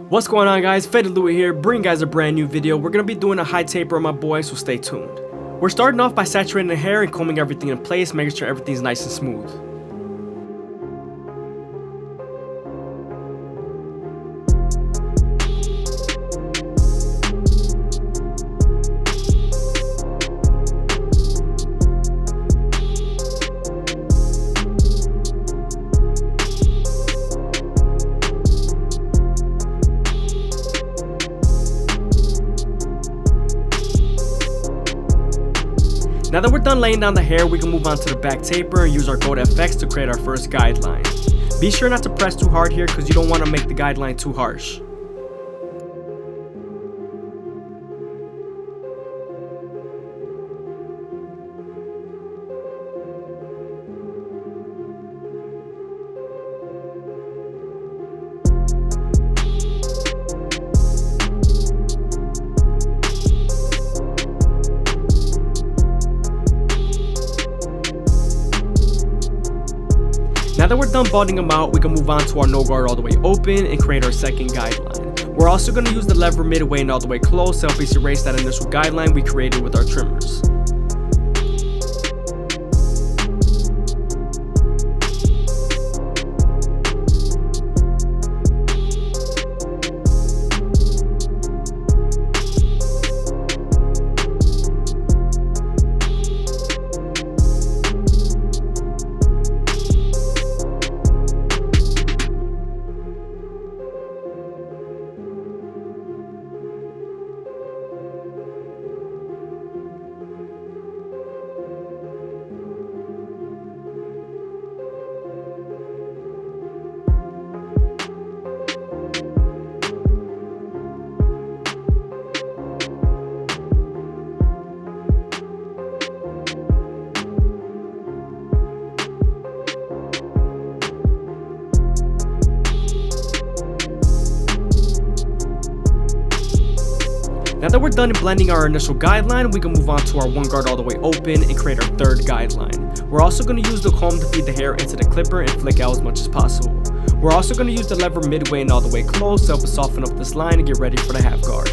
What's going on, guys? FadeitLuie here, bringing guys a brand new video. We're going to be doing a high taper on my boy, so stay tuned. We're starting off by saturating the hair and combing everything in place, making sure everything's nice and smooth. Now that we're done laying down the hair, we can move on to the back taper and use our Gold FX to create our first guideline. Be sure not to press too hard here because you don't want to make the guideline too harsh. Now that we're done balding them out, we can move on to our no guard all the way open and create our second guideline. We're also going to use the lever midway and all the way close to help us erase that initial guideline we created with our trimmers. Now that we're done blending our initial guideline, we can move on to our one guard all the way open and create our third guideline. We're also going to use the comb to feed the hair into the clipper and flick out as much as possible. We're also going to use the lever midway and all the way close to help us soften up this line and get ready for the half guard.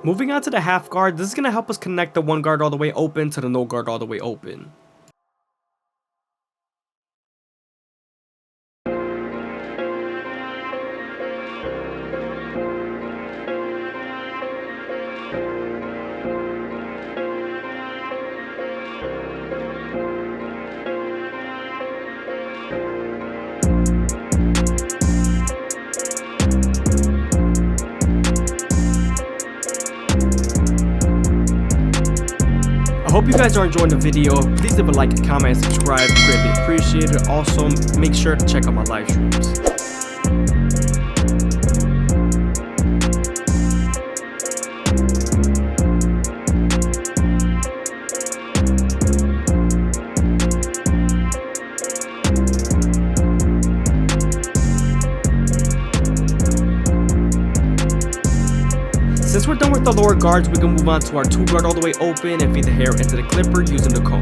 Moving on to the half guard, this is going to help us connect the one guard all the way open to the no guard all the way open. I hope you guys are enjoying the video. Please leave a like, a comment, and subscribe. Greatly appreciated. Also, make sure to check out my live streams. Since we're done with the lower guards, we can move on to our two guard all the way open and feed the hair into the clipper using the comb.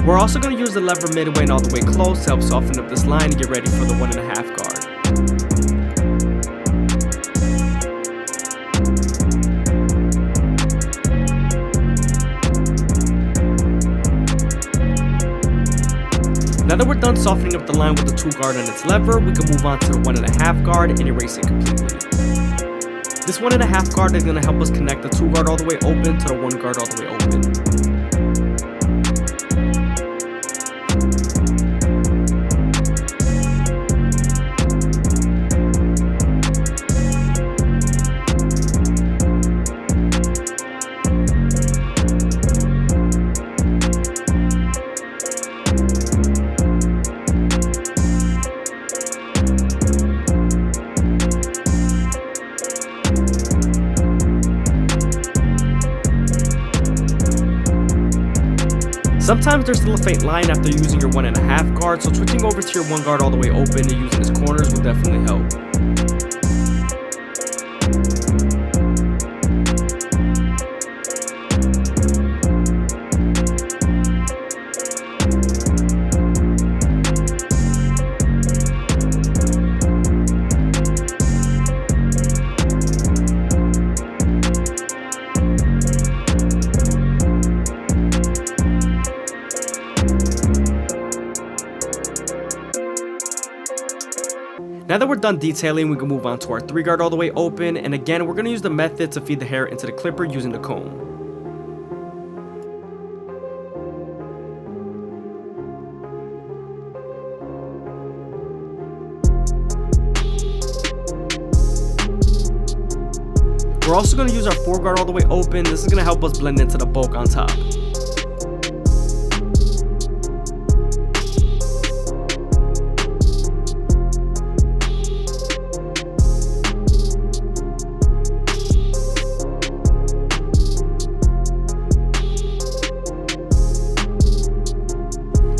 We're also going to use the lever midway and all the way close to help soften up this line and get ready for the 1.5 guard. Now that we're done softening up the line with the 2 guard and its lever, we can move on to the 1.5 guard and erase it completely. This 1.5 guard is going to help us connect the 2 guard all the way open to the 1 guard all the way open. Sometimes there's still a faint line after using your 1.5 guard, so switching over to your 1 guard all the way open and using his corners will definitely help. Now that we're done detailing, we can move on to our 3 guard all the way open, and again we're going to use the method to feed the hair into the clipper using the comb. We're also going to use our 4 guard all the way open. This is going to help us blend into the bulk on top.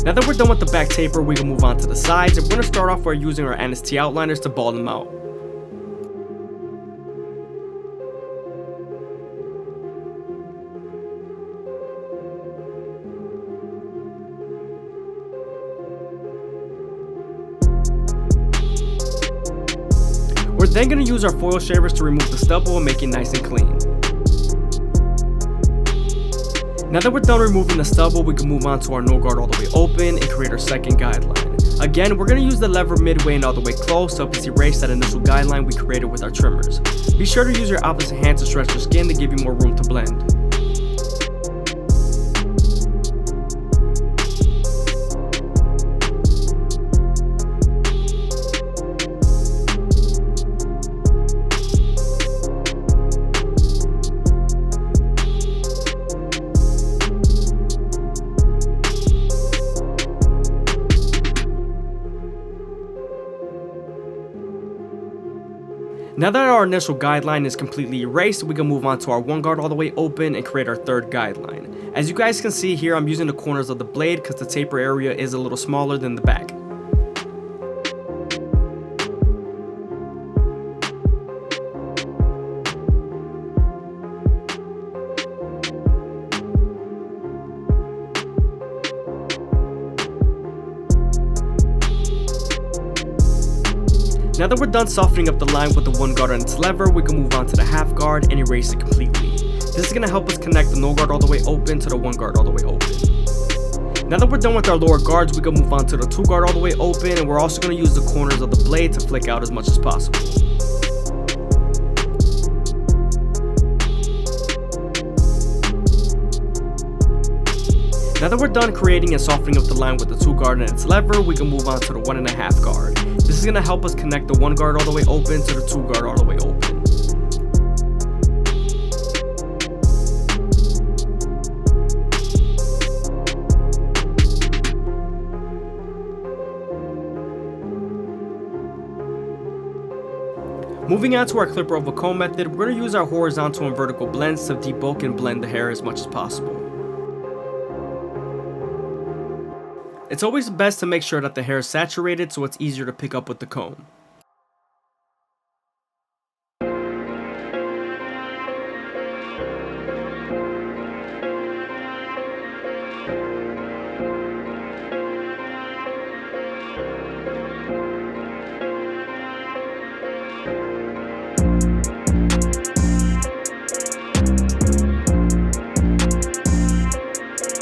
Now that we're done with the back taper, we can move on to the sides, and we're going to start off by using our NST outliners to ball them out. We're then going to use our foil shavers to remove the stubble and make it nice and clean. Now that we're done removing the stubble, we can move on to our no guard all the way open and create our second guideline. Again, we're going to use the lever midway and all the way close to help us erase that initial guideline we created with our trimmers. Be sure to use your opposite hand to stretch your skin to give you more room to blend. Now that our initial guideline is completely erased, we can move on to our 1 guard all the way open and create our third guideline. As you guys can see here, I'm using the corners of the blade because the taper area is a little smaller than the back. Now that we're done softening up the line with the 1 guard on its lever, we can move on to the half guard and erase it completely. This is going to help us connect the no guard all the way open to the 1 guard all the way open. Now that we're done with our lower guards, we can move on to the 2 guard all the way open, and we're also going to use the corners of the blade to flick out as much as possible. Now that we're done creating and softening up the line with the 2 guard and its lever, we can move on to the 1.5 guard. This is going to help us connect the 1 guard all the way open to the 2 guard all the way open. Moving on to our clipper over comb method, we're going to use our horizontal and vertical blends to debulk and blend the hair as much as possible. It's always best to make sure that the hair is saturated so it's easier to pick up with the comb.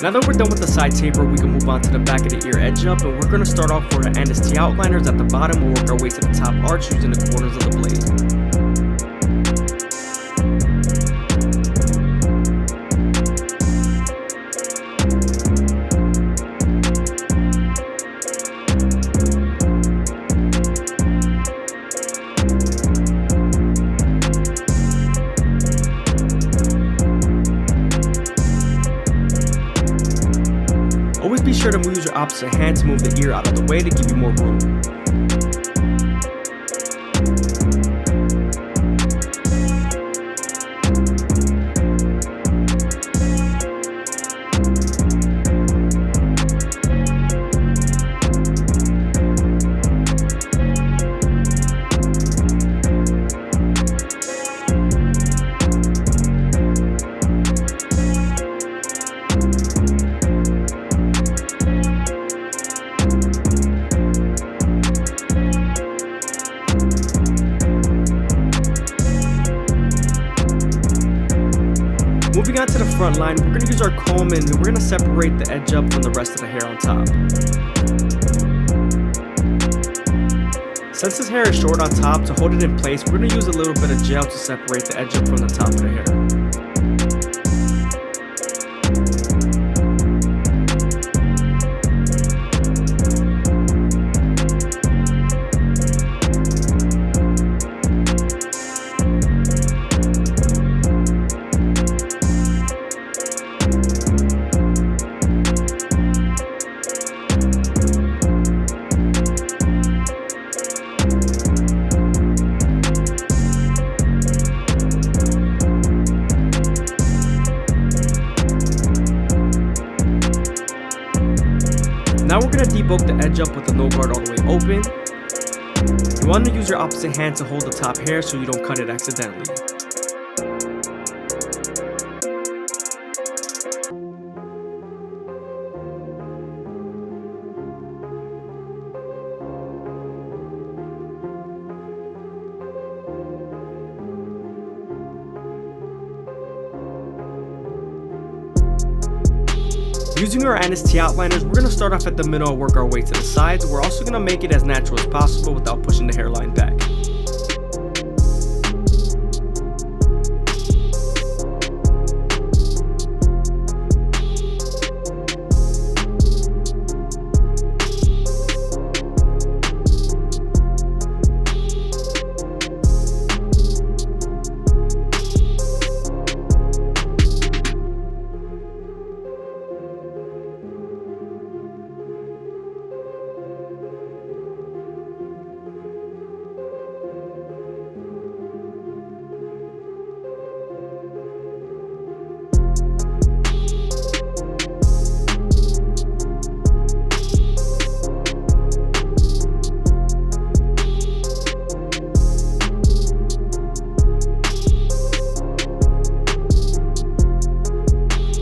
Now that we're done with the side taper, we can move on to the back of the ear edge up, and we're going to start off for the NST outliners at the bottom and work our way to the top arch using the corners of the blade. Always be sure to use your opposite hand to move the ear out of the way to give you more room. Moving on to the front line, we're going to use our comb and we're going to separate the edge up from the rest of the hair on top. Since this hair is short on top, to hold it in place, we're going to use a little bit of gel to separate the edge up from the top of the hair. Now we're going to debulk the edge up with the no guard all the way open. You want to use your opposite hand to hold the top hair so you don't cut it accidentally. Using our NST outliners, we're going to start off at the middle and work our way to the sides. We're also going to make it as natural as possible without pushing the hairline back.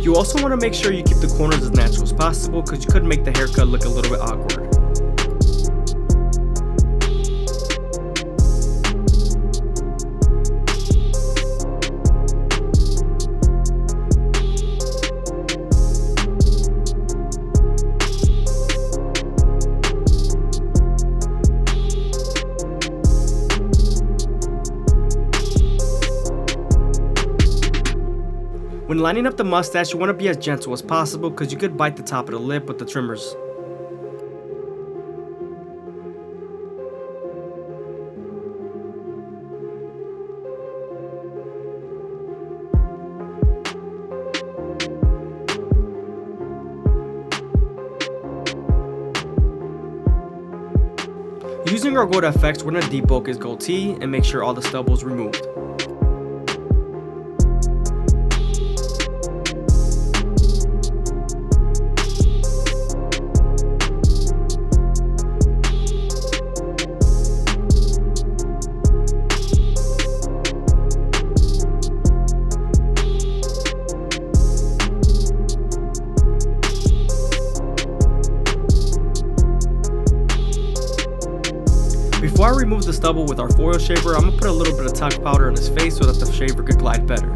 You also want to make sure you keep the corners as natural as possible because you could make the haircut look a little bit awkward. When lining up the mustache, you want to be as gentle as possible because you could bite the top of the lip with the trimmers. Using our gold effects, we're going to debulk his goatee and make sure all the stubble is removed. Before I remove the stubble with our foil shaver, I'm going to put a little bit of talc powder on his face so that the shaver could glide better.